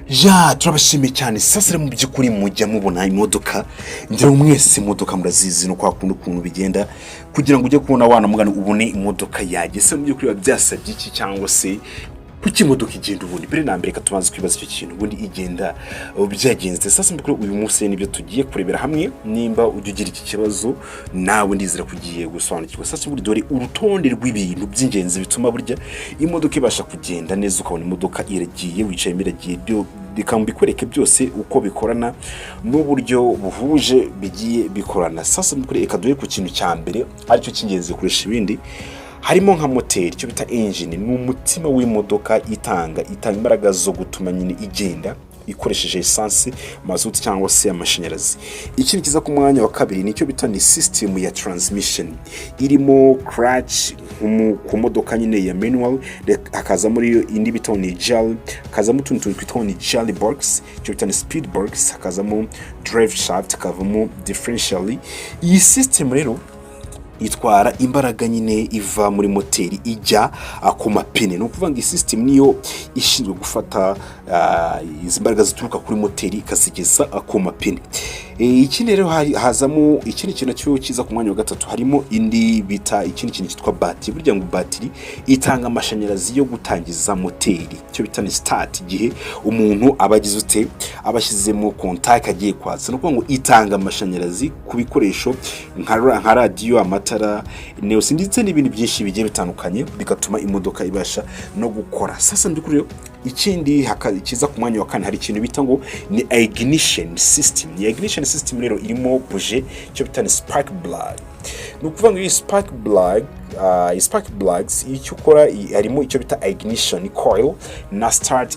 Ja turabashimiye cyane sasa mu byukuri mujya mubona imodoka ngira mwese imodoka murazizi no kwakunda ukuntu bigenda kugira ngo ujye kubona wana mugana ubone imodoka yagese mu byukuri babyasabye iki cyangwa se kuki imodoka igenda ubundi bere na mbere katubanze kwibaza icyo kintu ubundi igenda byagenze sasa mbikuru uyu munsi nibyo tugiye kurebera hamwe nimba ugira iki kibazo nawe ndizira kugiye gusobanukirwa sasa buri dore urutonde rw'ibintu by'ingenzi bituma burya imodoka ibasha kugenda neza ukabona imodoka iragiye wicaye miragiye byo bikambikwereke byose uko bikorana n'uburyo buhuje bigiye bikorana sasa mbikuru ekaduye ku kintu cya mbere aricyo cy'ingenzi kuresha ibindi harimo nka moteri cyo bita engine n'umutima w'imodoka itanga imbaraga zo gutuma nyine igenda ikoresheje essence mazutu cyangwa se amashanyarazi. Ikindi kiza ku mwanya wa kabiri nicyo bita ni system ya transmission irimo clutch ku modoka nyine ya manual hakaza muri indi bita ni gel hakaza mutuntu twitwa ni gel box cyo bita ni speed box hakazamo drive shaft hakavamo differentially. Iyi system rero itwara imbaraga nyine iva muri moteri ijya ku mapine no kuvanga system niyo ishinzwe gufata izi mbaraga zituruka kuri moteri ikazigeza ku mapine. Ikindi rero hazamo ikindi kintu cyo kiza ku mwanya wa gatatu harimo indi bita ikindi kintu cyitwa battery burya ngo battery itanga amashanyarazi yo gutangiza moteri cyo bita ni start igihe umuntu abagize ute abashizemo contact agiye kwatsa no kuvuga ngo itanga amashanyarazi ku bikoresho nka radio amatara neosi ndetse n'ibindi byinshi bigiye bitandukanye bigatuma imodoka ibasha no gukora. Sasa ndikuri ikindi kiza ku mwanya wa kane hari ikintu bita ngo ni ignition system. Ni ignition system rero irimo bougie cyo bita ni spark plug. No kuvanga iyi spark plugs icyo ukora harimo icyo bita ignition coil na start